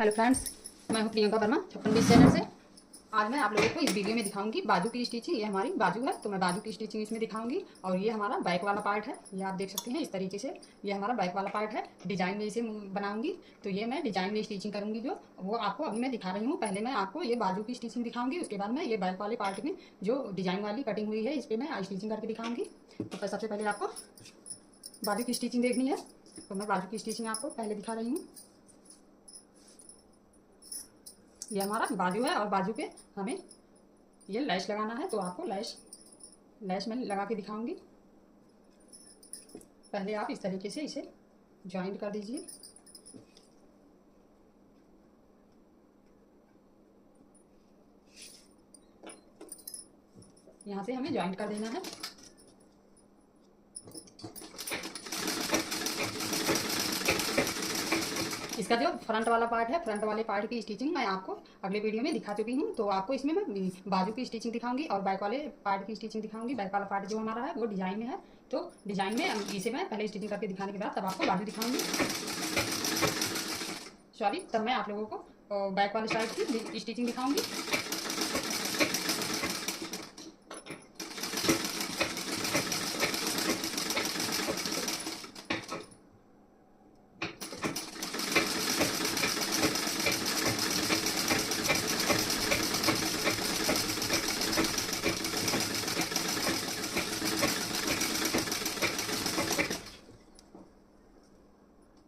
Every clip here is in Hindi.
हेलो फ्रेंड्स, मैं हूं प्रियंका वर्मा 56 चैनल से। आज मैं आप लोगों को इस वीडियो में दिखाऊंगी बाजू की स्टिचिंग। ये हमारी बाजू है तो मैं बाजू की स्टिचिंग इसमें दिखाऊंगी। और ये हमारा बैक वाला पार्ट है, ये आप देख सकते हैं इस तरीके से। ये हमारा बैक वाला पार्ट है, डिजाइन में इसे बनाऊंगी। तो ये मैं डिजाइन में स्टिचिंग करूंगी, जो वो आपको अभी मैं दिखा रही हूँ। पहले मैं आपको ये बाजू की स्टिचिंग दिखाऊंगी, उसके बाद मैं ये बैक वाले पार्ट में जो डिजाइन वाली कटिंग हुई है इस पर मैं स्टिचिंग करके दिखाऊंगी। तो सबसे पहले आपको बाजू की स्टिचिंग देखनी है, तो मैं बाजू की स्टिचिंग आपको पहले दिखा रही हूँ। ये हमारा बाजू है और बाजू पे हमें ये लैस लगाना है, तो आपको लैस मैं लगा के दिखाऊंगी। पहले आप इस तरीके से इसे ज्वाइंट कर दीजिए। यहाँ से हमें ज्वाइंट कर देना है। इसका जो फ्रंट वाला पार्ट है, फ्रंट वाले पार्ट की स्टिचिंग मैं आपको अगले वीडियो में दिखा चुकी हूँ। तो आपको इसमें मैं बाजू की स्टिचिंग दिखाऊंगी और बैक वाले पार्ट की स्टिचिंग दिखाऊंगी। बैक वाला पार्ट जो हमारा है वो डिजाइन में है, तो डिजाइन में इसे मैं पहले स्टिचिंग करके दिखाने के बाद तब आपको बाजू दिखाऊंगी। सॉरी, तब मैं आप लोगों को बैक वाले साइड की स्टिचिंग दिखाऊंगी।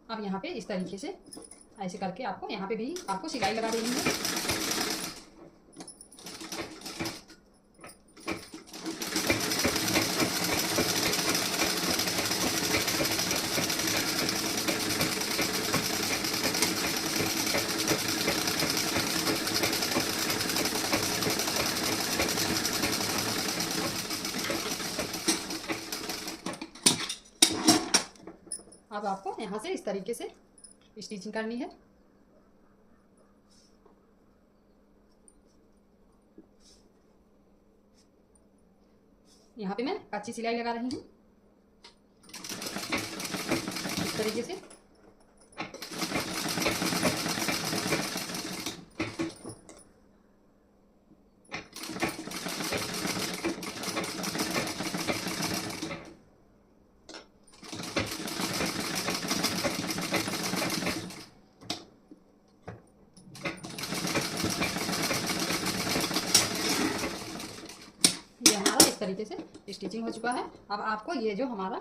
अब यहाँ पे इस तरीके से ऐसे करके आपको यहाँ पे भी आपको सिलाई लगा देनी है। अब आपको यहाँ से इस तरीके से स्टिचिंग करनी है। यहाँ पे मैं कच्ची सिलाई लगा रही हूँ इस तरीके से। इस तरीके से स्टिचिंग हो चुका है। अब आपको ये जो हमारा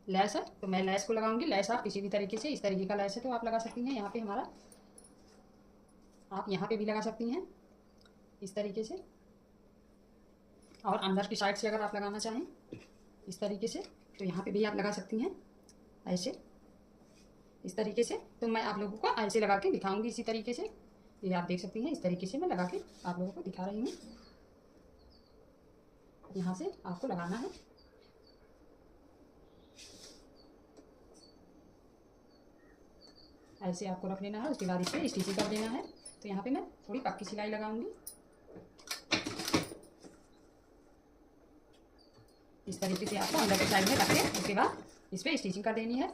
लैस है, तो मैं लैस को लगाऊंगी। लैस आप किसी भी तरीके से, इस तरीके का लैस है तो आप लगा सकती हैं। यहाँ पे हमारा आप यहाँ पे भी लगा सकती हैं इस तरीके से। और अंदर की साइड से अगर आप लगाना चाहें इस तरीके से, तो यहाँ पे भी आप लगा सकती हैं ऐसे इस तरीके से। तो मैं आप लोगों को ऐसे लगा के दिखाऊंगी इसी तरीके से। ये आप देख सकती हैं इस तरीके से मैं लगा के आप लोगों को दिखा रही हूँ। यहाँ से आपको लगाना है। ऐसे आपको रख लेना है, उसके बाद इसे स्टिचिंग कर देना है। तो यहाँ पे मैं थोड़ी पक्की सिलाई लगाऊंगी इस तरीके से। आपको अंदर की साइड में रख के उसके बाद इस पर स्टिचिंग कर देनी है।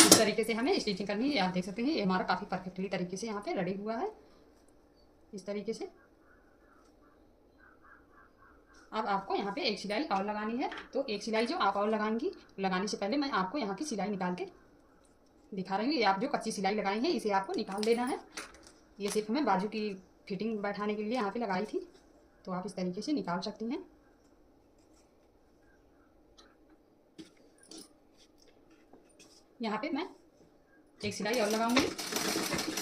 तरीके से हमें स्टिचिंग करनी है। आप देख सकते हैं ये हमारा काफ़ी परफेक्टली तरीके से यहाँ पे रेडी हुआ है इस तरीके से। अब आपको यहाँ पे एक सिलाई और लगानी है, तो एक सिलाई जो आप और लगाएंगी, लगाने से पहले मैं आपको यहाँ की सिलाई निकाल के दिखा रही हूँ। ये आप जो कच्ची सिलाई लगाई है इसे आपको निकाल देना है। ये सिर्फ मैं बाजू की फिटिंग बैठाने के लिए यहाँ पे लगाई थी, तो आप इस तरीके से निकाल सकती हैं। यहाँ पे मैं एक सिलाई और लगाऊंगी,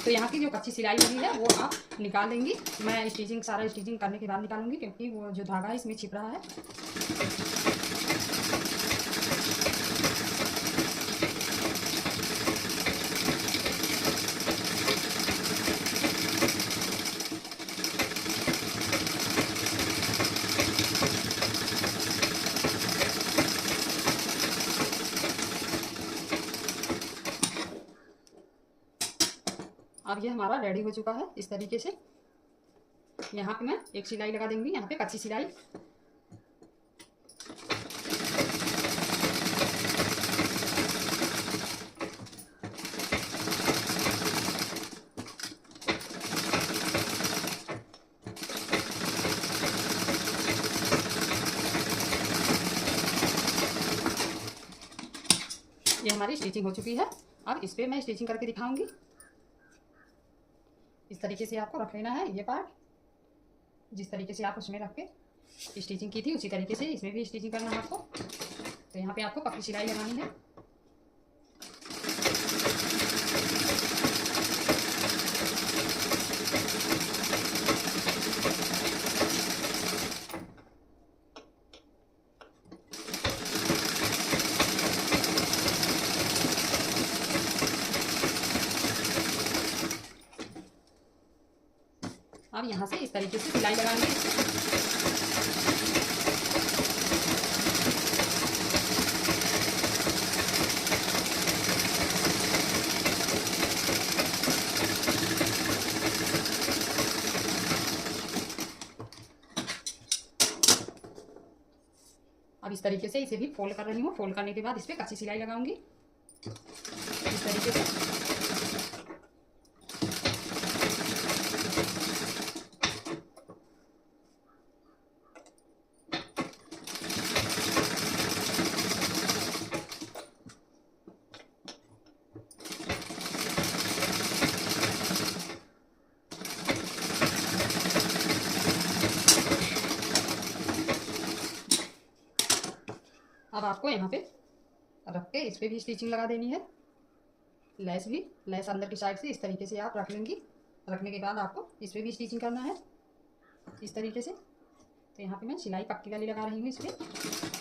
तो यहाँ की जो कच्ची सिलाई लगी है वो आप निकाल देंगी। मैं स्टिचिंग सारा स्टिचिंग करने के बाद निकालूंगी, क्योंकि वो जो धागा है इसमें छिप रहा है। अब ये हमारा रेडी हो चुका है इस तरीके से। यहाँ पे मैं एक सिलाई लगा दूंगी, यहाँ पे कच्ची सिलाई। ये हमारी स्टिचिंग हो चुकी है। अब इस पे मैं स्टिचिंग करके दिखाऊंगी। इस तरीके से आपको रख लेना है ये पार्ट, जिस तरीके से आप उसमें रख के स्टिचिंग की थी उसी तरीके से इसमें भी स्टिचिंग करना है आपको। तो यहाँ पे आपको पक्की सिलाई लगानी है। अब यहाँ से इस तरीके से सिलाई लगाएंगे। अब इस तरीके से इसे भी फोल्ड कर रही हूँ। फोल्ड करने के बाद इस पर कच्ची सिलाई लगाऊंगी इस तरीके से। अब आपको यहाँ पे रख के इस पे भी स्टिचिंग लगा देनी है। लेस अंदर की साइड से इस तरीके से आप रख लेंगी। रखने के बाद आपको इस पे भी स्टिचिंग करना है इस तरीके से। तो यहाँ पे मैं सिलाई पक्की वाली लगा रही हूँ इस पर।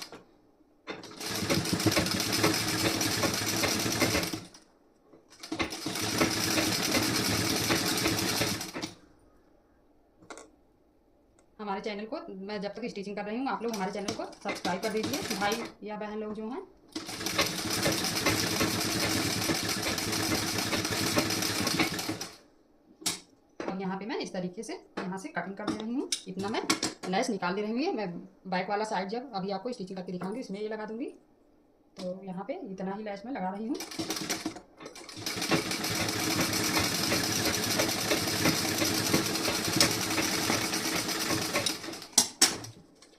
हमारे चैनल को मैं जब तक स्टिचिंग कर रही हूँ, आप लोग हमारे चैनल को सब्सक्राइब कर दीजिए, भाई या बहन लोग जो हैं। और यहाँ पे मैं इस तरीके से यहाँ से कटिंग कर दे रही हूँ। इतना मैं लेस निकाल दे रही हूँ। मैं बैक वाला साइड जब अभी आपको स्टिचिंग करके दिखाऊंगी इसमें ये लगा दूंगी। तो यहाँ पे इतना ही लेस मैं लगा रही हूँ।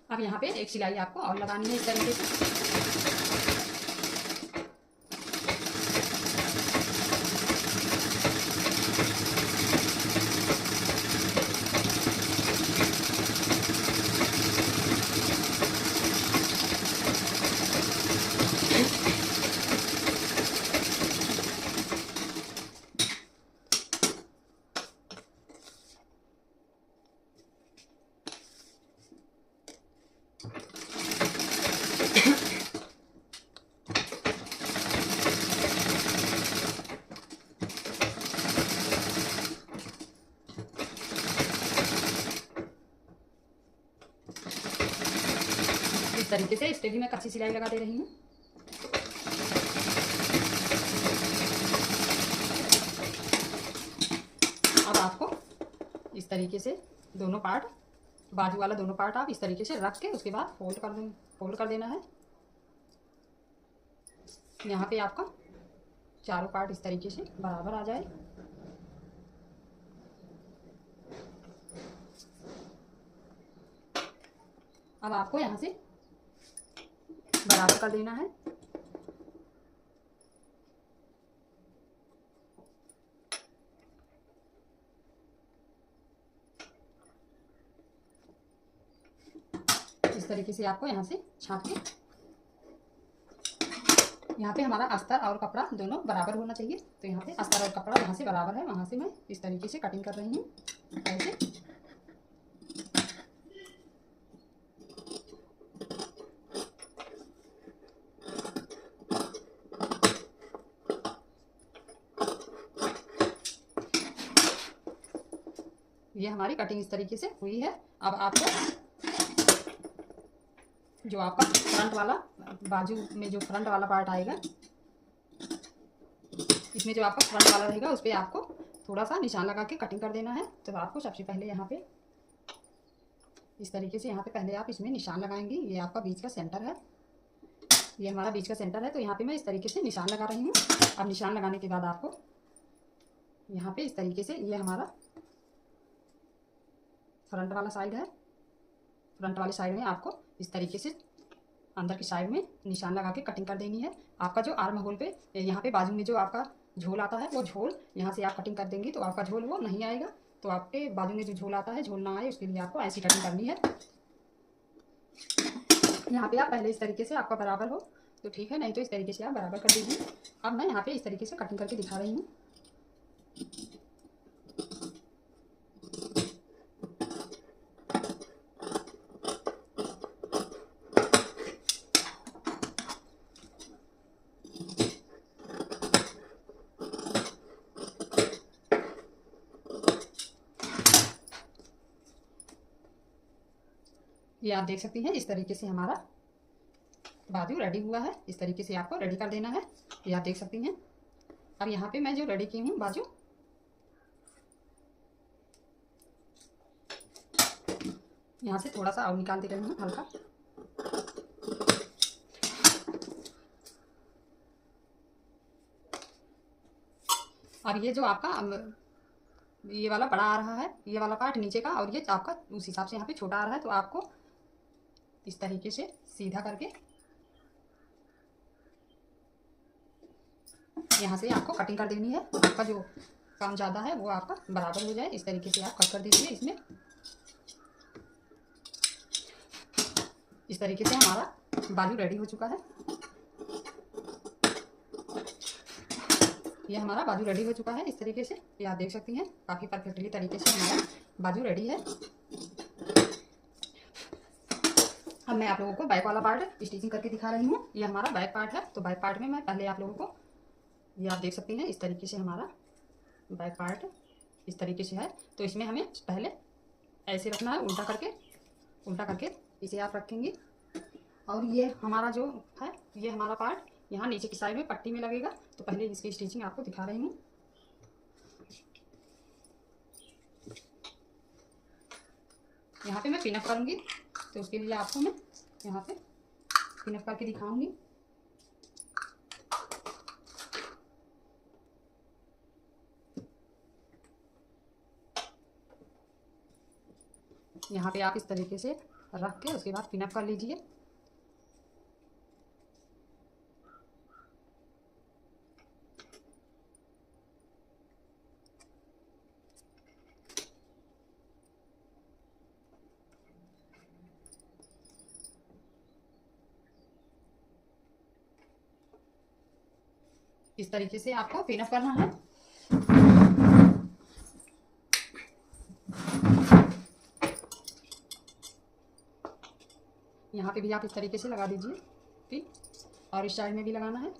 अब यहाँ पे एक सिलाई आपको और लगानी है इस तरीके से। इस तरीके से इस पे भी मैं कच्ची सिलाई लगा दे रही हूँ। अब आपको इस तरीके से दोनों पार्ट, बाजू वाला दोनों पार्ट आप इस तरीके से रख के उसके बाद फोल्ड कर देना है। यहाँ पे आपका चारों पार्ट इस तरीके से बराबर आ जाए। अब आपको यहाँ से बराबर कर देना है। इस तरीके से आपको यहाँ से छाप के, यहाँ पे हमारा अस्तर और कपड़ा दोनों बराबर होना चाहिए। तो यहाँ पे अस्तर और कपड़ा वहाँ से बराबर है, वहाँ से मैं इस तरीके से कटिंग कर रही हूँ ऐसे। ये हमारी कटिंग इस तरीके से हुई है। अब आपको जो आपका फ्रंट वाला बाजू में जो फ्रंट वाला पार्ट आएगा, इसमें जो आपका फ्रंट वाला रहेगा उस पर आपको थोड़ा सा निशान लगा के कटिंग कर देना है। तो आपको सबसे पहले यहाँ पे इस तरीके से यहाँ पे पहले आप इसमें निशान लगाएंगी। ये आपका बीच का सेंटर है, ये हमारा बीच का सेंटर है। तो यहाँ पे मैं इस तरीके से निशान लगा रही हूँ। अब निशान लगाने के बाद आपको यहाँ पे इस तरीके से, ये हमारा फ्रंट वाला साइड है, फ्रंट वाले साइड में आपको इस तरीके से अंदर की साइड में निशान लगा के कटिंग कर देनी है। आपका जो आर्म होल पे यहाँ पे बाजू में जो आपका झोल आता है, वो झोल यहाँ से आप कटिंग कर देंगी तो आपका झोल वो नहीं आएगा। तो आपके बाजू में जो झोल आता है, झोल ना आए उसके लिए आपको ऐसी कटिंग करनी है। यहाँ पे आप पहले इस तरीके से आपका बराबर हो तो ठीक है, नहीं तो इस तरीके से आप बराबर कर दीजिए। अब मैं यहाँ पे इस तरीके से कटिंग करके दिखा रही हूँ। ये आप देख सकती हैं, इस तरीके से हमारा बाजू रेडी हुआ है। इस तरीके से आपको रेडी कर देना है, ये आप देख सकती हैं। अब यहाँ पे मैं जो रेडी की हूँ बाजू, यहाँ से थोड़ा सा और निकालती रही हूँ हल्का। और ये जो आपका ये वाला बड़ा आ रहा है, ये वाला पार्ट नीचे का, और ये आपका उस हिसाब से यहाँ पे छोटा आ रहा है। तो आपको इस तरीके से सीधा करके यहाँ से आपको कटिंग कर देनी है। आपका जो काम ज़्यादा है वो आपका बराबर हो जाए, इस तरीके से आप कट कर दीजिए। इसमें इस तरीके से हमारा बाजू रेडी हो चुका है। ये हमारा बाजू रेडी हो चुका है इस तरीके से, ये आप देख सकती हैं। काफ़ी परफेक्टली तरीके से हमारा बाजू रेडी है। अब मैं आप लोगों को बैक वाला पार्ट स्टिचिंग करके दिखा रही हूँ। ये हमारा बैक पार्ट है। तो बैक पार्ट में मैं पहले आप लोगों को, ये आप देख सकती हैं, इस तरीके से हमारा बैक पार्ट इस तरीके से है। तो इसमें हमें पहले ऐसे रखना है, उल्टा करके इसे आप रखेंगे। और ये हमारा जो है, ये हमारा पार्ट यहाँ नीचे की साइड में पट्टी में लगेगा। तो पहले इसकी स्टिचिंग आपको दिखा रही हूँ। यहाँ पे मैं पिनअप करूँगी, तो उसके लिए आपको मैं यहाँ पे पिनअप करके दिखाऊंगी। यहाँ पे आप इस तरीके से रख के उसके बाद पिनअप कर लीजिए। इस तरीके से आपको पिनअप करना है। यहाँ पे भी आप इस तरीके से लगा दीजिए पिन, और इस साइड में भी लगाना है।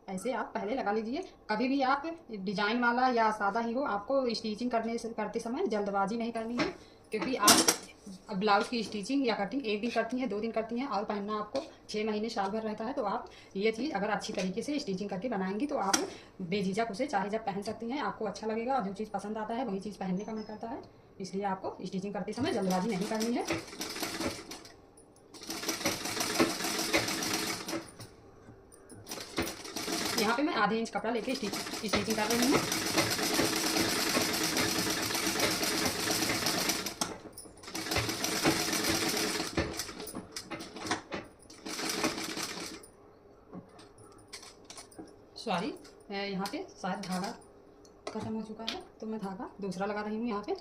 ऐसे आप पहले लगा लीजिए। कभी भी आप डिजाइन वाला या सादा ही हो, आपको स्टिचिंग करते समय जल्दबाजी नहीं करनी है। क्योंकि आप ब्लाउज की स्टिचिंग या कटिंग एक दिन करती हैं, 2 दिन करती हैं, और पहनना आपको 6 महीने साल भर रहता है। तो आप ये चीज़ अगर अच्छी तरीके से स्टिचिंग करके बनाएंगी तो आप बेझिझक उसे चाहे जब पहन सकती हैं, आपको अच्छा लगेगा। और जो चीज़ पसंद आता है वही चीज़ पहनने का मन करता है। इसलिए आपको स्टिचिंग करते समय जल्दबाजी नहीं करनी है। यहाँ पे मैं आधे इंच कपड़ा लेके स्टिचिंग कर रही हूँ। सॉरी, यहाँ पे शायद धागा खत्म हो चुका है, तो मैं धागा दूसरा लगा रही हूँ यहाँ पे।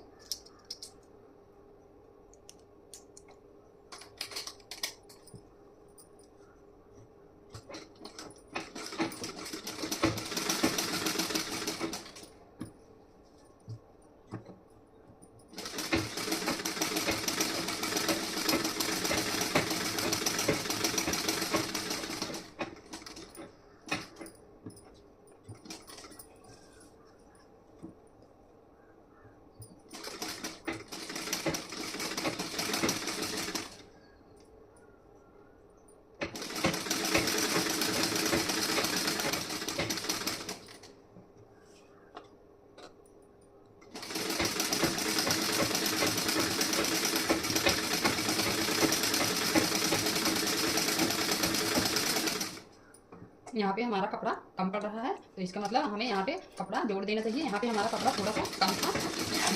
यहाँ पे हमारा कपड़ा कम पड़ रहा है, तो इसका मतलब हमें यहाँ पे कपड़ा जोड़ देना चाहिए। यहाँ पे हमारा कपड़ा थोड़ा सा कम था,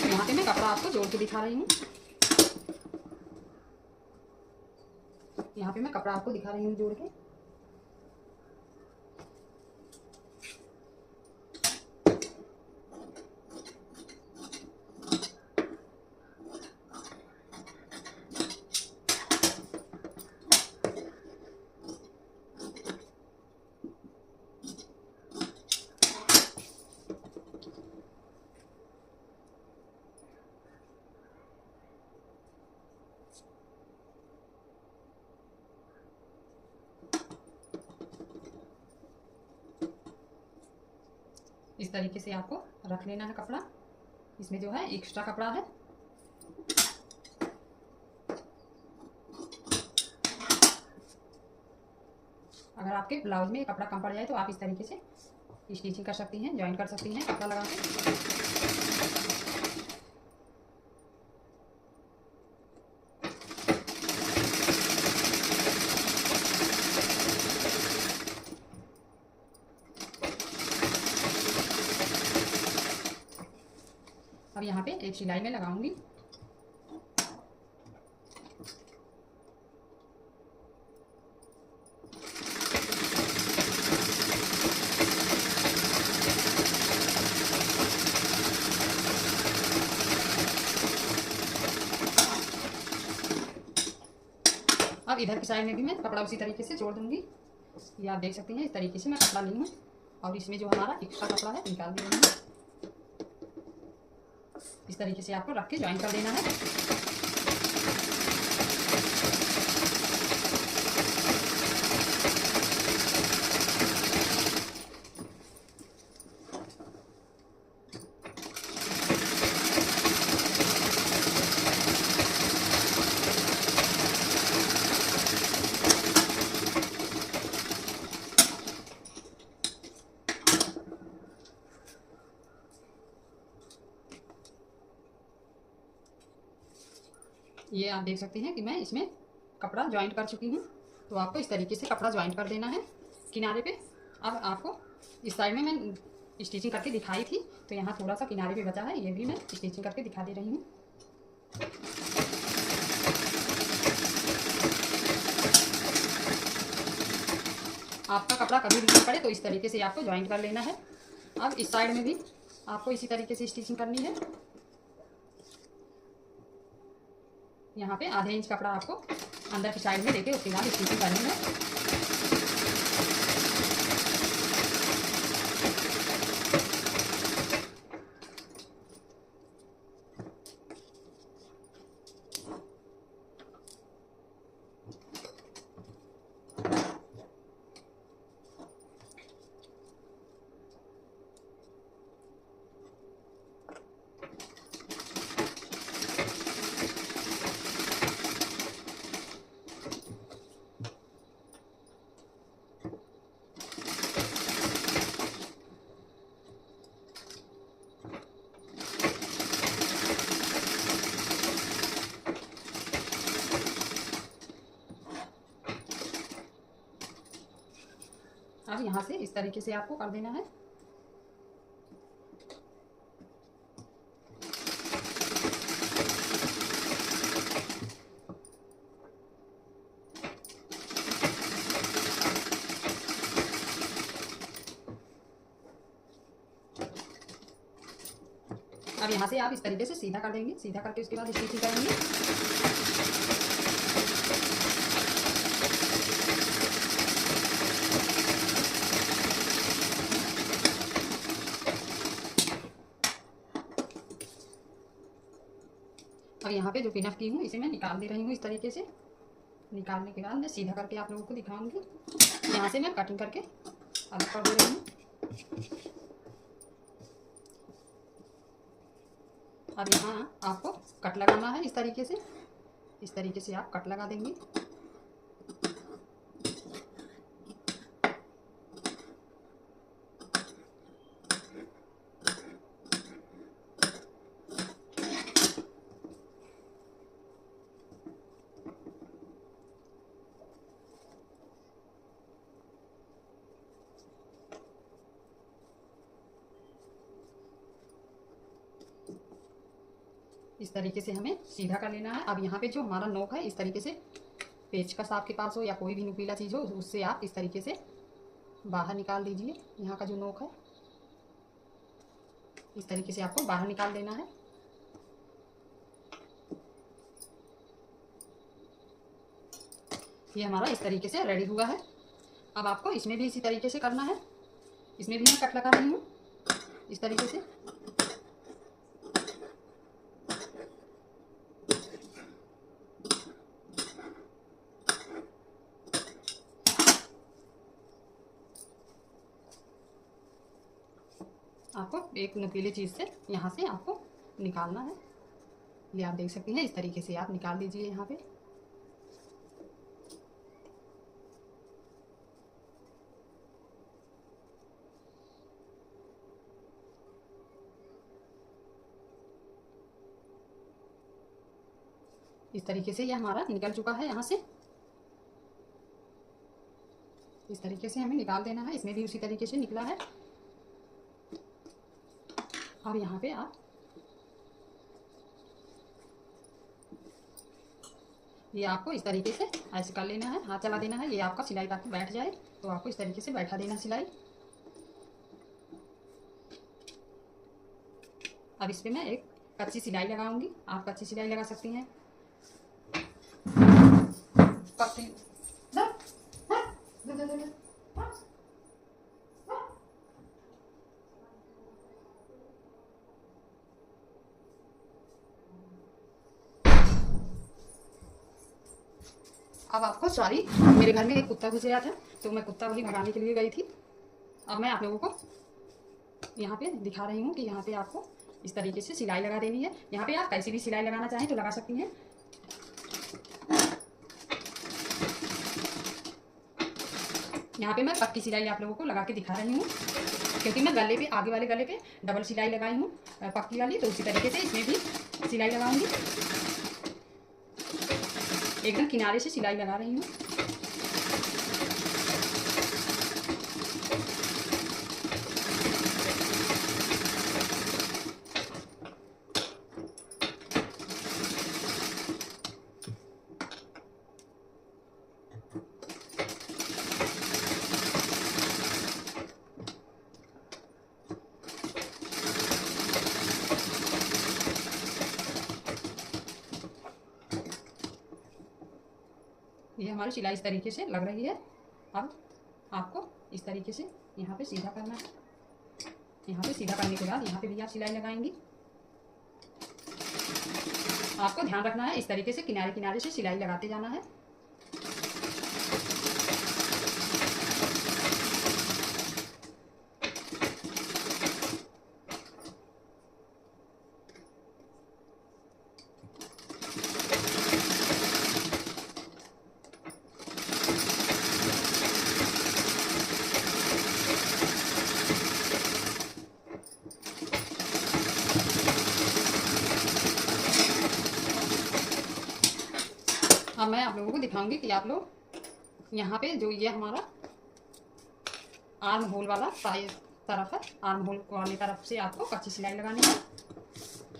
तो यहाँ पे मैं कपड़ा आपको जोड़ के दिखा रही हूँ। यहाँ पे मैं कपड़ा आपको दिखा रही हूँ जोड़ के। इस तरीके से आपको रख लेना है कपड़ा। इसमें जो है एक्स्ट्रा कपड़ा है। अगर आपके ब्लाउज में कपड़ा कम पड़ जाए तो आप इस तरीके से स्टिचिंग कर सकती हैं, ज्वाइन कर सकती हैं कपड़ा लगा के। अब यहाँ पे एक सिलाई में लगाऊंगी। अब इधर की साइड में भी मैं कपड़ा उसी तरीके से जोड़ दूंगी। ये आप देख सकते हैं, इस तरीके से मैं कपड़ा ली हूँ और इसमें जो हमारा एक्स्ट्रा कपड़ा है निकाल दे रही हूँ। इस तरीके से आपको रख के ज्वाइन कर देना है। ये आप देख सकते हैं कि मैं इसमें कपड़ा ज्वाइंट कर चुकी हूँ। तो आपको इस तरीके से कपड़ा ज्वाइंट कर देना है किनारे पे। अब आपको इस साइड में मैं स्टिचिंग करके दिखाई थी, तो यहाँ थोड़ा सा किनारे पे बचा है, ये भी मैं स्टिचिंग करके दिखा दे रही हूँ। आपका कपड़ा कभी भी नहीं पड़े तो इस तरीके से आपको ज्वाइंट कर लेना है। अब इस साइड में भी आपको इसी तरीके से स्टिचिंग करनी है। यहाँ पे आधे इंच कपड़ा आपको अंदर की साइड में लेके उसके बाद स्टिचिंग करनी है। अब यहाँ से इस तरीके से आपको कर देना है। अब यहाँ से आप इस तरीके से सीधा कर देंगे, सीधा करके उसके बाद स्टिचिंग करेंगे। अब यहाँ पे जो पिनअप की हूँ इसे मैं निकाल दे रही हूँ। इस तरीके से निकालने के बाद मैं सीधा करके आप लोगों को दिखाऊंगी। यहाँ से मैं कटिंग करके अलग कर दे रही हूँ। अब यहाँ आपको कट लगाना है। इस तरीके से आप कट लगा देंगे। इस तरीके से हमें सीधा कर लेना है। अब यहाँ पे जो हमारा नोक है, इस तरीके से पेचकस आपके पास हो या कोई भी नुकीला चीज़ हो, उससे आप इस तरीके से बाहर निकाल दीजिए। यहाँ का जो नोक है इस तरीके से आपको बाहर निकाल देना है। ये हमारा इस तरीके से रेडी हुआ है। अब आपको इसमें भी इसी तरीके से करना है। इसमें भी मैं कट लगा रही हूँ इस तरीके से। आपको एक नुकीली चीज़ से यहाँ से आपको निकालना है। ये आप देख सकती हैं, इस तरीके से आप निकाल दीजिए यहाँ पे। इस तरीके से ये हमारा निकल चुका है। यहाँ से इस तरीके से हमें निकाल देना है। इसमें भी उसी तरीके से निकला है। अब यहाँ पे आप ये आपको इस तरीके से ऐसे कर लेना है, हाथ चला देना है। ये आपका सिलाई ताकि बैठ जाए, तो आपको इस तरीके से बैठा देना सिलाई। अब इस पे मैं एक कच्ची सिलाई लगाऊंगी। आप कच्ची सिलाई लगा सकती हैं। अब आपको सॉरी, मेरे घर में एक कुत्ता घुस गया था, तो मैं कुत्ता वही भगाने के लिए गई थी। अब मैं आप लोगों को यहाँ पे दिखा रही हूँ कि यहाँ पे आपको इस तरीके से सिलाई लगा देनी है। यहाँ पे आप कैसी भी सिलाई लगाना चाहें तो लगा सकती हैं। यहाँ पे मैं पक्की सिलाई आप लोगों को लगा के दिखा रही हूँ, क्योंकि मैं गले पे, आगे वाले गले पे डबल सिलाई लगाई हूँ पक्की वाली, तो उसी तरीके से इसमें भी सिलाई लगाऊंगी। एकदम किनारे से सिलाई लगा रही हूँ। ये हमारी सिलाई इस तरीके से लग रही है। अब आपको इस तरीके से यहाँ पे सीधा करना है। यहाँ पे सीधा करने के बाद यहाँ पे भी आप सिलाई लगाएंगी। आपको ध्यान रखना है, इस तरीके से किनारे किनारे से सिलाई लगाते जाना है। अब मैं आप लोगों को दिखाऊंगी कि आप लोग यहाँ पे जो ये हमारा आर्म होल वाला साइड तरफ है, आर्म होल वाली तरफ से आपको कच्ची सिलाई लगानी है।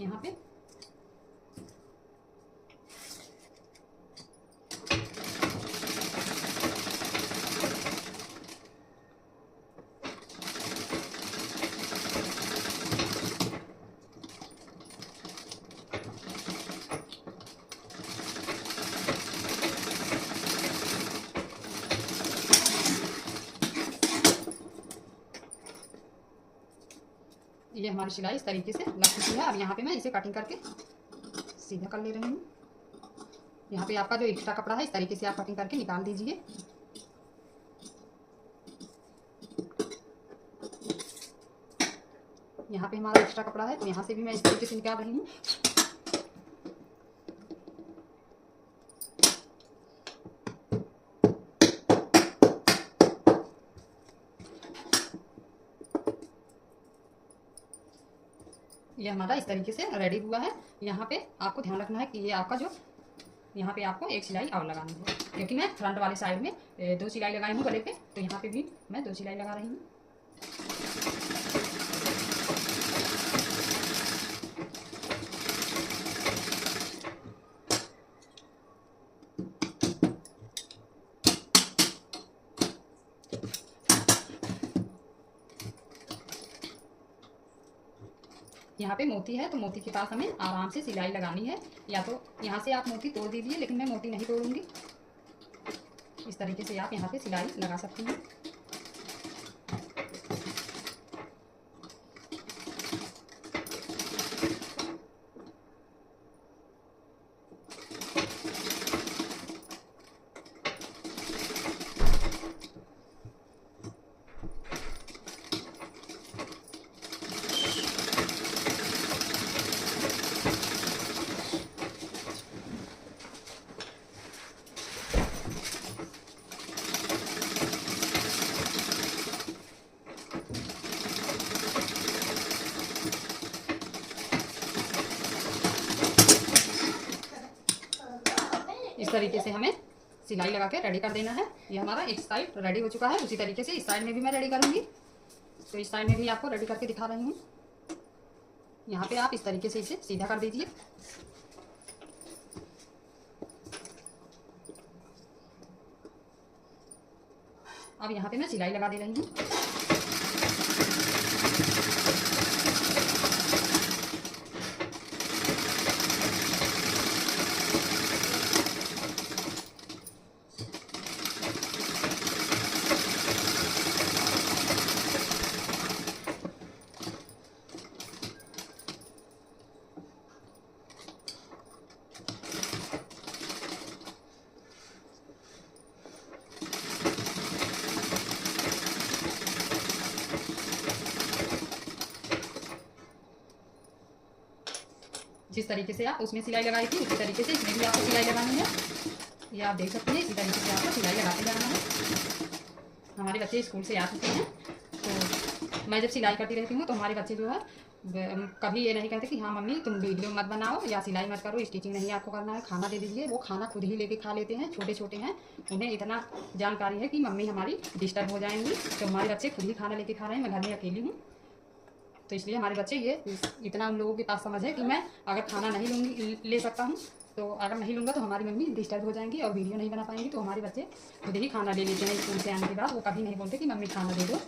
यहाँ पे ये हमारी सिलाई इस तरीके से लग चुकी है। अब यहाँ पे मैं इसे कटिंग करके सीधा कर ले रही हूँ। यहाँ पे आपका जो एक्स्ट्रा कपड़ा है इस तरीके से आप कटिंग करके निकाल दीजिए। यहाँ पे हमारा एक्स्ट्रा कपड़ा है, तो यहाँ से भी मैं इस तरीके से निकाल रही हूँ। ये हमारा इस तरीके से रेडी हुआ है। यहाँ पे आपको ध्यान रखना है कि ये आपका जो यहाँ पे आपको एक सिलाई और लगानी है, क्योंकि मैं फ्रंट वाले साइड में 2 सिलाई लगाई हूँ गले पे, तो यहाँ पे भी मैं 2 सिलाई लगा रही हूँ। यहाँ पे मोती है तो मोती के पास हमें आराम से सिलाई लगानी है, या तो यहाँ से आप मोती तोड़ दीजिए, लेकिन मैं मोती नहीं तोड़ूंगी। इस तरीके से आप यहाँ पे सिलाई लगा सकती हैं। इस तरीके से हमें सिलाई लगा के रेडी कर देना है। ये हमारा एक साइड रेडी हो चुका है, उसी तरीके से इस साइड में भी मैं रेडी करूंगी। तो इस साइड में भी आपको रेडी करके दिखा रही हूँ। यहाँ पे आप इस तरीके से इसे सीधा कर दीजिए। अब यहाँ पे मैं सिलाई लगा दे रही हूँ। जिस तरीके से आप उसमें सिलाई लगाई थी, उसी तरीके से इसमें भी आपको सिलाई लगानी है। ये आप देख सकते हैं, इसी तरीके से आपको सिलाई लगाते जाना है। हमारे बच्चे स्कूल से आ चुके हैं, तो मैं जब सिलाई करती रहती हूँ तो हमारे बच्चे जो है कभी ये नहीं कहते कि हाँ मम्मी तुम वीडियो मत बनाओ या सिलाई मत करो, स्टिचिंग नहीं आपको करना है, खाना दे दीजिए। वो खाना खुद ही लेके खा लेते हैं, छोटे छोटे हैं, उन्हें इतना जानकारी है कि मम्मी हमारी डिस्टर्ब हो जाएंगी। तो हमारे बच्चे खुद ही खाना लेके खा रहे हैं, मैं घर में अकेली हूँ। तो इसलिए हमारे बच्चे ये इतना उन लोगों के पास समझ है कि मैं अगर खाना नहीं लूँगी ले सकता हूँ, तो अगर नहीं लूँगा तो हमारी मम्मी डिस्टर्ब हो जाएंगी और वीडियो नहीं बना पाएंगी। तो हमारे बच्चे खुद ही खाना ले लेते हैं स्कूल से आने के बाद। वो कभी नहीं बोलते कि मम्मी खाना दे दो।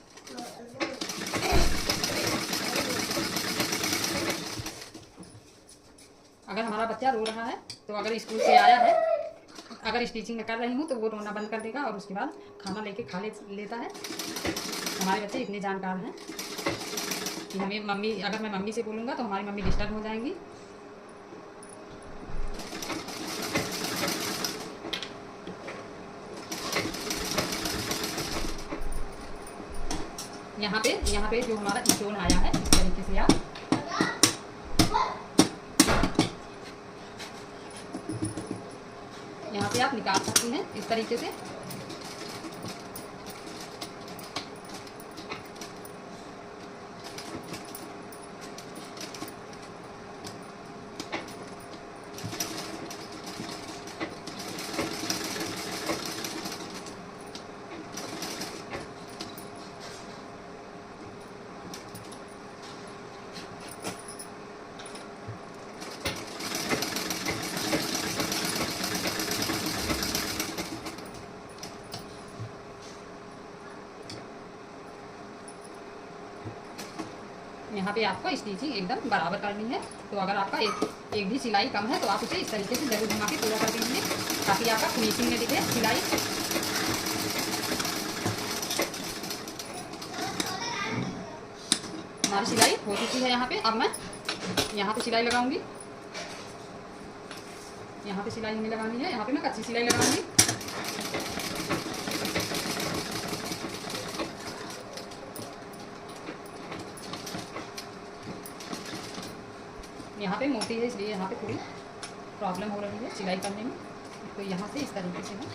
अगर हमारा बच्चा रो रहा है तो अगर स्कूल से आया है, अगर स्टिचिंग में कर रही हूँ तो वो रोना बंद कर देगा और उसके बाद खाना लेके खा लेता है। हमारे बच्चे इतने जानकार हैं कि हमें मम्मी, अगर मैं मम्मी से बोलूँगा तो हमारी मम्मी डिस्टर्ब हो जाएंगी। यहाँ पे जो हमारा स्टोन आया है, इस तरीके से आप यहाँ पे आप निकाल सकती हैं इस तरीके से। यहाँ पे आपको स्टिचिंग एकदम बराबर करनी है। तो अगर आपका एक भी सिलाई कम है तो आप उसे इस तरीके से जरूर घुमा के पूरा कर दीजिए, ताकि आपका फिनिशिंग में दिखे सिलाई। हमारी सिलाई हो चुकी है यहाँ पे। अब मैं यहाँ पे सिलाई लगाऊंगी। यहाँ पे सिलाई हमें लगानी है, यहाँ पे मैं कच्ची सिलाई लगाऊंगी। यहाँ पे मोती है इसलिए यहाँ पे थोड़ी प्रॉब्लम हो रही है सिलाई करने में। तो यहाँ से इस तरीके से मैं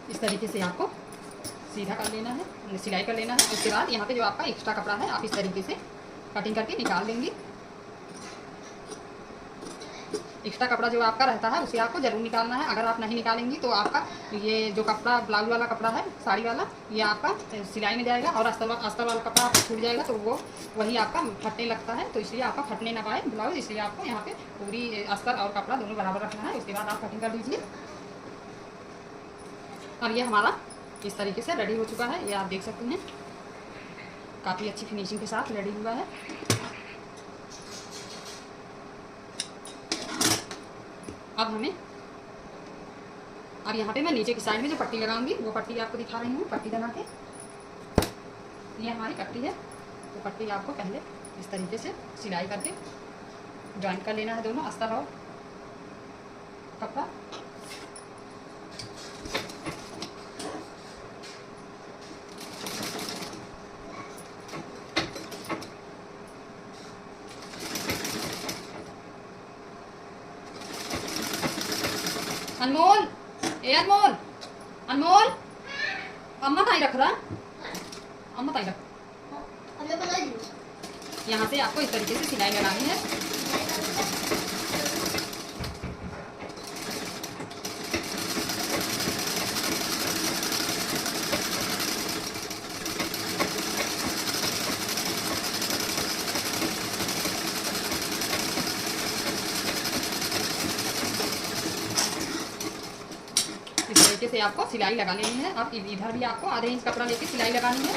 इस तरीके से आपको सीधा कर लेना है, सिलाई कर लेना है। उसके बाद यहाँ पे जो आपका एक्स्ट्रा कपड़ा है आप इस तरीके से कटिंग करके निकाल देंगी। एक्स्ट्रा कपड़ा जो आपका रहता है उसे आपको ज़रूर निकालना है। अगर आप नहीं निकालेंगी तो आपका ये जो कपड़ा ब्लाउज वाला कपड़ा है साड़ी वाला, ये आपका सिलाई में जाएगा और अस्तर वाला कपड़ा आपका छूट जाएगा, तो वो वही आपका फटने लगता है। तो इसलिए आपका फटने ना पाए ब्लाउज, इसलिए आपको यहाँ पे पूरी अस्तर और कपड़ा दोनों बराबर रखना है। उसके बाद आप कटिंग कर दीजिए। और ये हमारा इस तरीके से रेडी हो चुका है, ये आप देख सकते हैं काफ़ी अच्छी फिनिशिंग के साथ रेडी हुआ है। अब यहाँ पे मैं नीचे की साइड में जो पट्टी लगाऊंगी वो पट्टी आपको दिखा रही हूँ। पट्टी लगा के ये हमारी पट्टी है, तो पट्टी आपको पहले इस तरीके से सिलाई करके जॉइंट कर लेना है दोनों अस्तर और कपड़ा। अनमोल, ए अनमोल, अनमोल, अम्मा ताई रख रहा, अम्मा ताई रख। यहाँ से आपको इस तरीके से सिलाई लगानी है। इस तरीके से आपको सिलाई लगा लेनी है। अब इधर भी आपको आधे इंच कपड़ा लेके सिलाई लगानी है।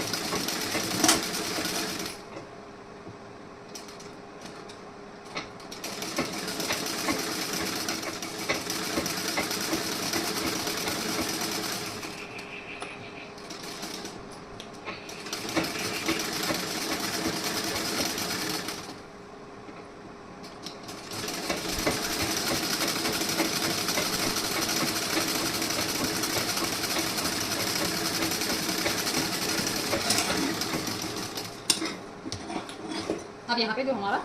अब यहाँ पे जो हमारा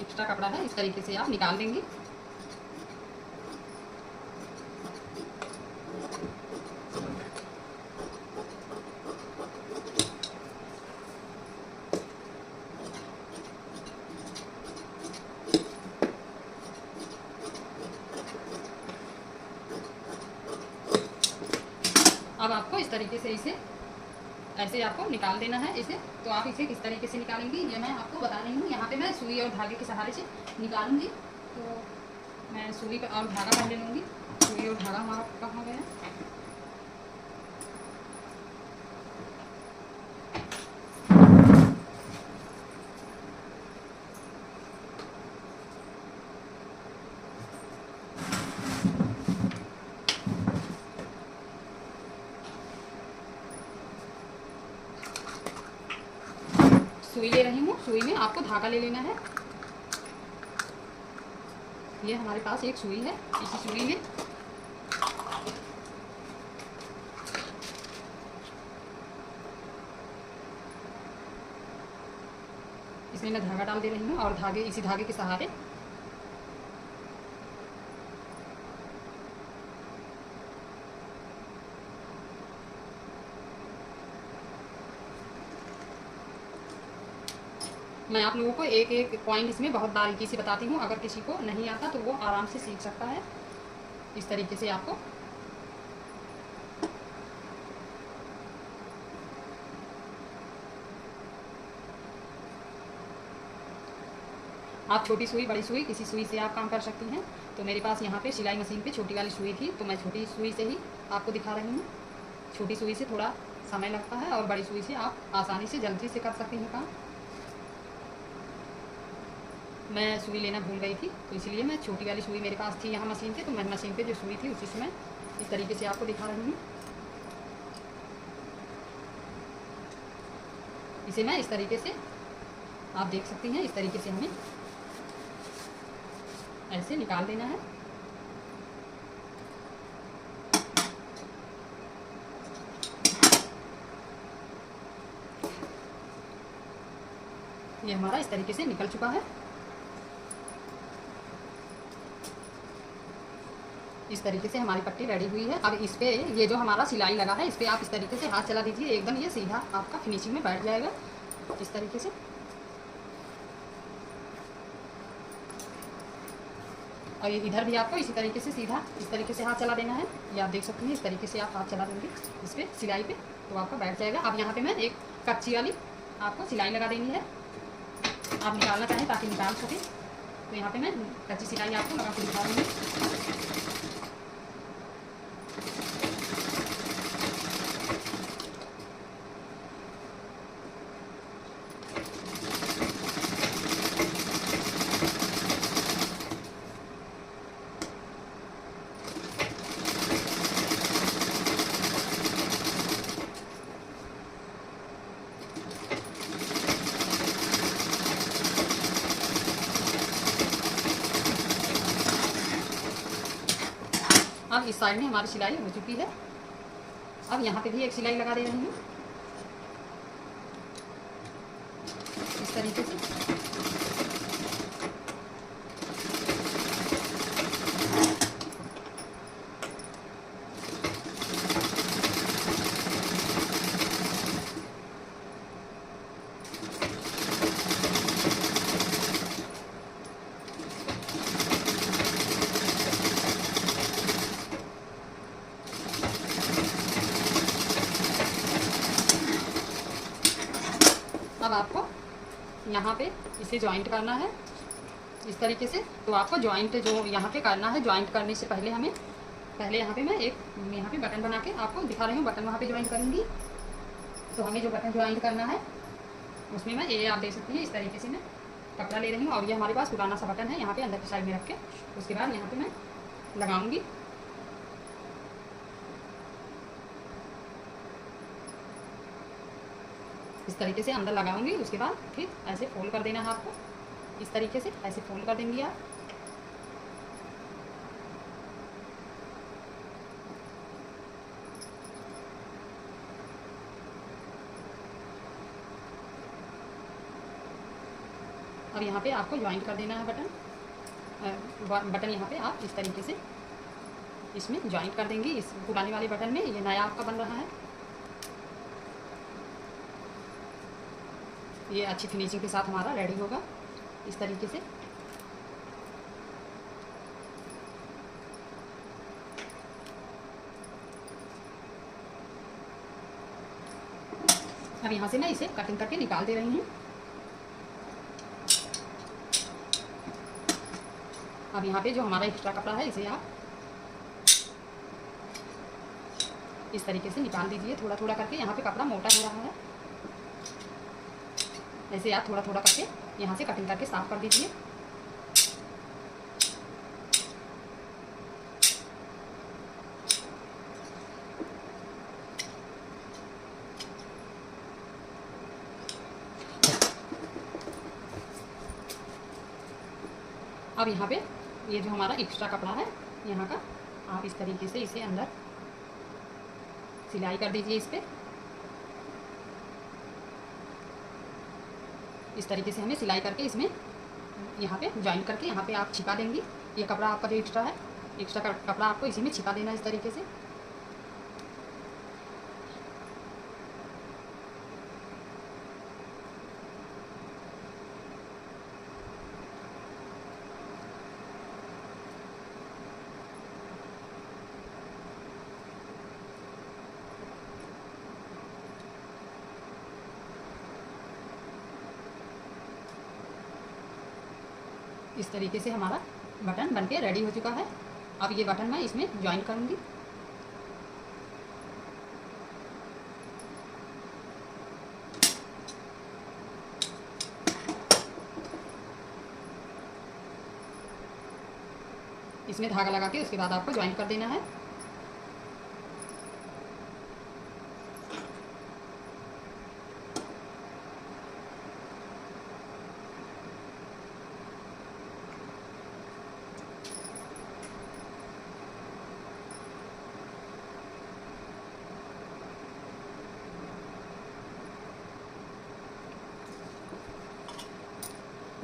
एक्स्ट्रा कपड़ा है इस तरीके से आप निकाल देंगे। अब आपको इस तरीके से इसे ऐसे आपको निकाल देना है इसे। तो आप इसे किस तरीके से निकालेंगी ये मैं आपको बता रही हूँ। यहाँ पे मैं सुई और धागे के सहारे से निकालूंगी। तो मैं सुई और धागा पहले लूँगी। सुई और धागा हमारा कहाँ गया है? सुई ले रही हूँ, सुई में आपको धागा ले लेना है। ये हमारे पास एक सुई है, इसी सुई में इसमें मैं धागा डाल दे रही हूँ और इसी धागे के सहारे मैं आप लोगों को एक एक पॉइंट इसमें बहुत बारीकी से बताती हूँ। अगर किसी को नहीं आता तो वो आराम से सीख सकता है। इस तरीके से आपको आप छोटी सुई बड़ी सुई किसी सुई से आप काम कर सकती हैं। तो मेरे पास यहाँ पे सिलाई मशीन पे छोटी वाली सुई थी, तो मैं छोटी सुई से ही आपको दिखा रही हूँ। छोटी सुई से थोड़ा समय लगता है और बड़ी सुई से आप आसानी से जल्दी से कर सकती हैं काम। मैं सुई लेना भूल गई थी, तो इसलिए मैं छोटी वाली सुई मेरे पास थी यहाँ मशीन पे, तो मैं मशीन पे जो सुई थी उसी से मैं इस तरीके से आपको दिखा रही हूँ। इसे मैं इस तरीके से आप देख सकती हैं। इस तरीके से हमें ऐसे निकाल देना है। ये हमारा इस तरीके से निकल चुका है। इस तरीके से हमारी पट्टी रेडी हुई है। अब इस पे ये जो हमारा सिलाई लगा है इस पे आप इस तरीके से हाथ चला दीजिए, एकदम ये सीधा आपका फिनिशिंग में बैठ जाएगा। इस तरीके से और इधर भी आपको इसी तरीके से सीधा इस तरीके से हाथ चला देना है। ये आप देख सकते हैं, इस तरीके से आप हाथ चला देंगे इस पर सिलाई पे, तो आपका बैठ जाएगा। अब यहाँ पे मैं एक कच्ची वाली आपको सिलाई लगा देनी है। आप निकालना चाहें ताकि निकाल सकें, तो यहाँ पे मैं कच्ची सिलाई आपको लगा के दिखा रही हूँ। अब इस साइड में हमारी सिलाई हो चुकी है। अब यहाँ पे भी एक सिलाई लगा दे रही हूँ इस तरीके से। अब आपको यहाँ पे इसे जॉइंट करना है इस तरीके से। तो आपको जॉइंट जो यहाँ पे करना है, जॉइंट करने से पहले हमें यहाँ पे मैं एक यहाँ पे बटन बना के आपको दिखा रही हूँ। बटन वहाँ पे ज्वाइन करूँगी, तो हमें जो बटन ज्वाइन करना है उसमें मैं ये आप देख सकती हैं इस तरीके से मैं कपड़ा ले रही हूँ। और ये हमारे पास पुराना सा बटन है, यहाँ पे अंदर की साइड में रख के उसके बाद यहाँ पे मैं लगाऊंगी। इस तरीके से अंदर लगाऊंगी, उसके बाद फिर ऐसे फोल्ड कर देना है आपको। इस तरीके से ऐसे फोल्ड कर देंगी आप। अब यहाँ पे आपको ज्वाइंट कर देना है बटन यहाँ पे आप इस तरीके से इसमें ज्वाइंट कर देंगी। इस पुराने वाले बटन में ये नया आपका बन रहा है। ये अच्छी फिनिशिंग के साथ हमारा रेडी होगा इस तरीके से। अब यहाँ से मैं इसे कटिंग करके निकाल दे रही हूँ। अब यहाँ पे जो हमारा एक्स्ट्रा कपड़ा है इसे आप इस तरीके से निकाल दीजिए थोड़ा थोड़ा करके। यहाँ पे कपड़ा मोटा हो रहा है, ऐसे आप थोड़ा थोड़ा करके यहाँ से कटिंग करके साफ कर दीजिए। अब यहाँ पे ये जो हमारा एक्स्ट्रा कपड़ा है यहाँ का, आप इस तरीके से इसे अंदर सिलाई कर दीजिए इस पे। इस तरीके से हमें सिलाई करके इसमें यहाँ पे ज्वाइन करके यहाँ पे आप छिपा देंगी। ये कपड़ा आपका जो एक्स्ट्रा है, एक्स्ट्रा कपड़ा आपको इसी में छिपा देना इस तरीके से। इस तरीके से हमारा बटन बनके रेडी हो चुका है। अब ये बटन मैं इसमें ज्वाइन करूँगी। इसमें धागा लगा के उसके बाद आपको ज्वाइन कर देना है।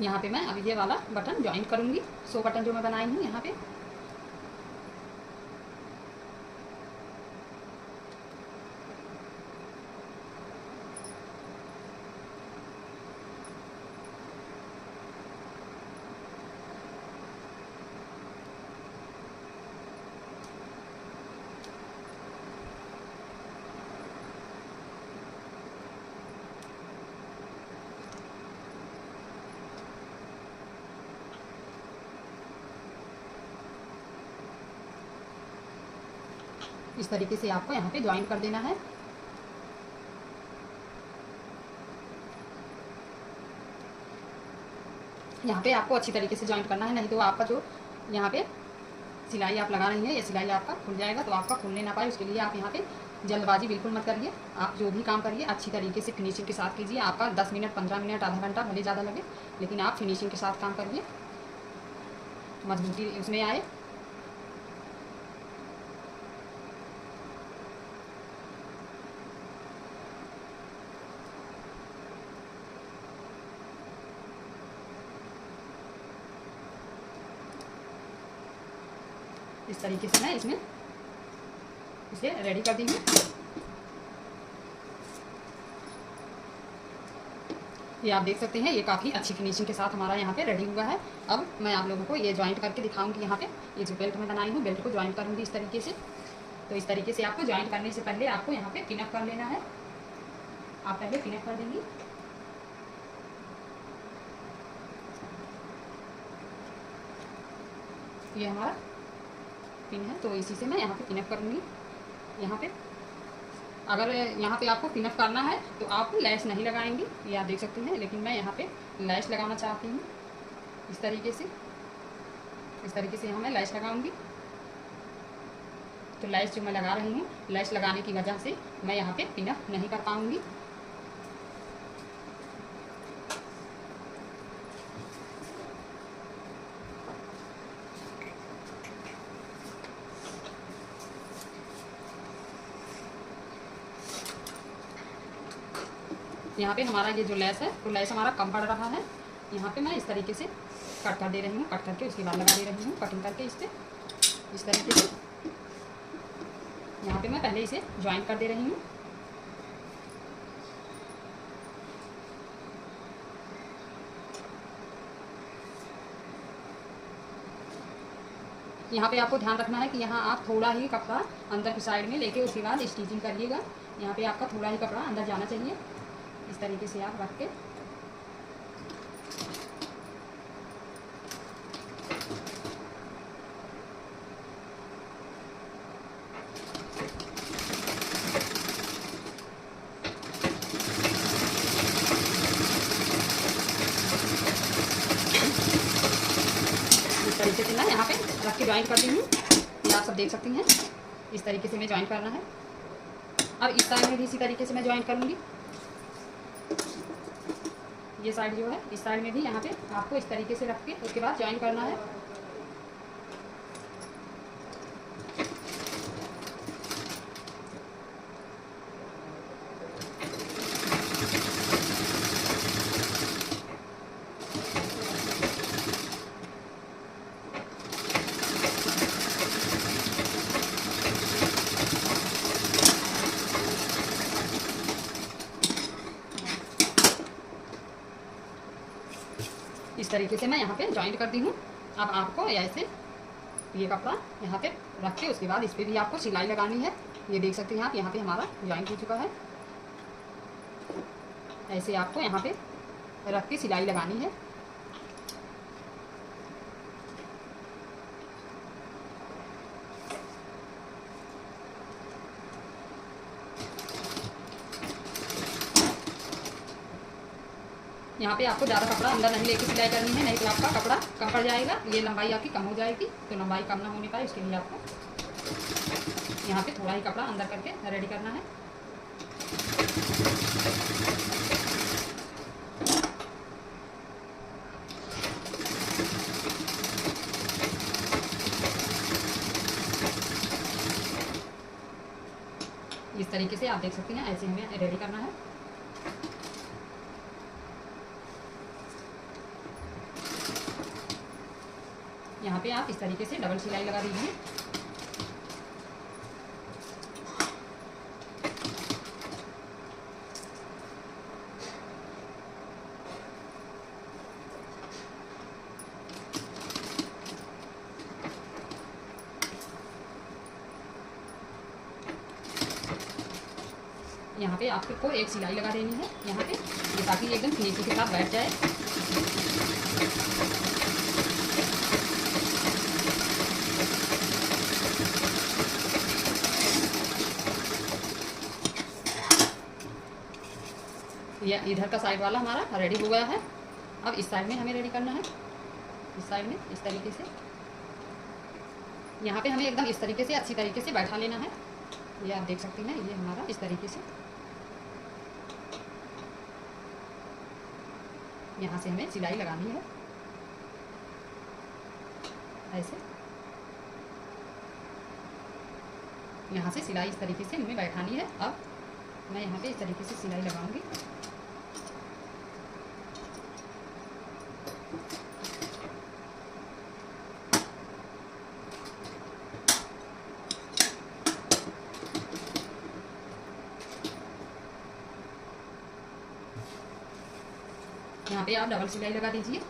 यहाँ पे मैं अब ये वाला बटन ज्वाइन करूँगी, 100 बटन जो मैं बनाई हूँ यहाँ पे। इस तरीके से आपको यहाँ पे ज्वाइन कर देना है। यहाँ पे आपको अच्छी तरीके से ज्वाइन करना है, नहीं तो आपका जो यहाँ पे सिलाई आप लगा रही हैं ये सिलाई आपका खुल जाएगा, तो आपका खुलने ना पाए उसके लिए आप यहाँ पे जल्दबाजी बिल्कुल मत करिए। आप जो भी काम करिए अच्छी तरीके से फिनिशिंग के साथ कीजिए। आपका 10 मिनट 15 मिनट आधा घंटा भले ज़्यादा लगे, लेकिन आप फिनिशिंग के साथ काम करिए, मजबूती उसमें आए। इस तरीके से मैं इसमें इसे रेडी कर दी हूँ। ये आप देख सकते हैं ये काफ़ी अच्छी फिनिशिंग के साथ हमारा यहाँ पे रेडी हुआ है। अब मैं आप लोगों को ये ज्वाइंट करके दिखाऊंगी। यहाँ पे ये जो बेल्ट मैं बनाई हूँ, बेल्ट को ज्वाइंट करूँगी इस तरीके से। तो इस तरीके से आपको ज्वाइंट करने से पहले आपको यहाँ पे पिनअप कर लेना है। आप पहले पिनअप कर देंगी। ये हमारा पिन है, तो इसी से मैं यहाँ पे पिनअप करूँगी। यहाँ पे अगर यहाँ पे आपको पिनअप करना है तो आप लैस नहीं लगाएंगी, ये आप देख सकते हैं, लेकिन मैं यहाँ पे लैस लगाना चाहती हूँ। इस तरीके से यहाँ मैं लैस लगाऊंगी। तो लैस जो मैं लगा रही हूँ, लैस लगाने की वजह से मैं यहाँ पे पिनअप नहीं कर पाऊँगी। यहाँ पे हमारा ये जो लेस है, तो लेस हमारा कम पड़ रहा है। यहाँ पे मैं इस तरीके से कट कर दे रही हूँ, कट करके उसके बाद लगा दे रही हूँ, कटिंग करके इस पर इस तरीके से। यहाँ पे मैं पहले इसे ज्वाइन कर दे रही हूँ। यहाँ पे आपको ध्यान रखना है कि यहाँ आप थोड़ा ही कपड़ा अंदर की साइड में लेके उसके बाद स्टिचिंग करिएगा। यहाँ पे आपका थोड़ा ही कपड़ा अंदर जाना चाहिए। इस तरीके से आप रख के इस तरीके से मैं यहाँ पे रख के ज्वाइन कर दी हूँ। ये आप सब देख सकती हैं, इस तरीके से मैं ज्वाइन करना है। अब इस साइड में भी इसी तरीके से मैं ज्वाइन करूँगी। ये साइड जो है, इस साइड में भी यहाँ पे आपको इस तरीके से रख के उसके बाद ज्वाइन करना है। इस तरीके से मैं यहाँ पे ज्वाइंट कर दी हूँ। अब आपको ऐसे ये कपड़ा यहाँ पे रख के उसके बाद इस पर भी आपको सिलाई लगानी है। ये देख सकते हैं आप, यहाँ पे हमारा ज्वाइंट हो चुका है। ऐसे आपको यहाँ पे रख के सिलाई लगानी है। यहाँ पे आपको ज़्यादा कपड़ा अंदर नहीं लेके सिलाई करनी है, नहीं तो आपका कपड़ा कम पड़ जाएगा, ये लंबाई आपकी कम हो जाएगी। तो लंबाई कम ना होने पाए उसके लिए आपको यहाँ पे थोड़ा ही कपड़ा अंदर करके रेडी करना है। इस तरीके से आप देख सकते हैं, ऐसे हमें रेडी करना है। यहाँ पे आप इस तरीके से डबल सिलाई लगा दीजिए। यहाँ पे आपको एक सिलाई लगा देनी है यहाँ पे, ये ताकि एकदम फिनिशिंग के साथ बैठ जाए। ये इधर का साइड वाला हमारा रेडी हो गया है। अब इस साइड में हमें रेडी करना है, इस साइड में इस तरीके से। यहाँ पे हमें एकदम इस तरीके से अच्छी तरीके से बैठा लेना है। ये आप देख सकती हैं, ये हमारा इस तरीके से यहाँ से हमें सिलाई लगानी है ऐसे। यहाँ से सिलाई इस तरीके से हमें बैठानी है। अब मैं यहाँ पे इस तरीके से सिलाई लगाऊंगी। यहाँ पे आप डबल सिलाई लगा दीजिए।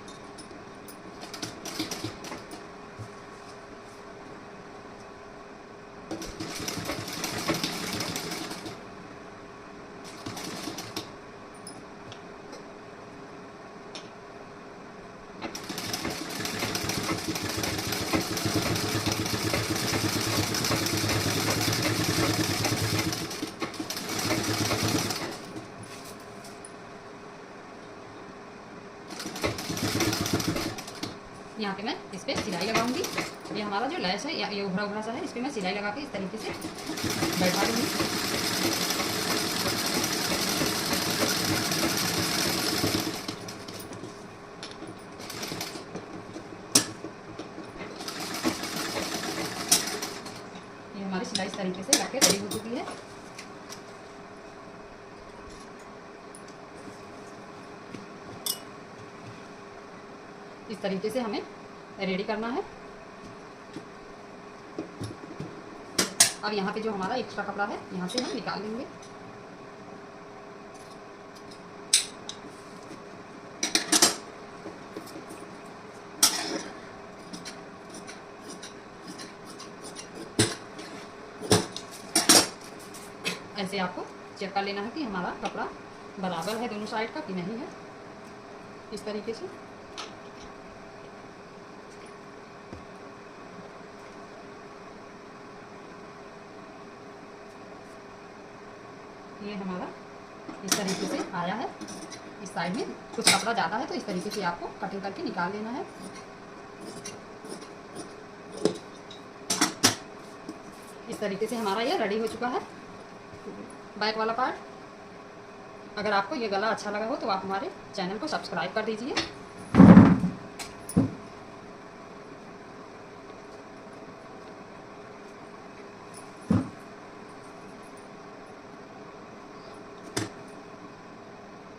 यहाँ पे मैं इस पर सिलाई लगाऊंगी। ये हमारा जो लैस है या ये उभरा उभरा सा है, इस पर मैं सिलाई लगा के इस तरीके से बैठा दूँगी। ये हमारी सिलाई इस तरीके से लग के रेडी हो चुकी है। इस तरीके से हमें रेडी करना है। अब यहाँ पे जो हमारा एक्स्ट्रा कपड़ा है यहाँ से हम निकाल लेंगे। ऐसे आपको चेक कर लेना है कि हमारा कपड़ा बराबर है दोनों साइड का कि नहीं है। इस तरीके से ये हमारा इस तरीके से आया है। इस साइड में कुछ कपड़ा ज़्यादा है तो इस तरीके से आपको कटिंग करके निकाल लेना है। इस तरीके से हमारा ये रेडी हो चुका है बैक वाला पार्ट। अगर आपको ये गला अच्छा लगा हो तो आप हमारे चैनल को सब्सक्राइब कर दीजिए।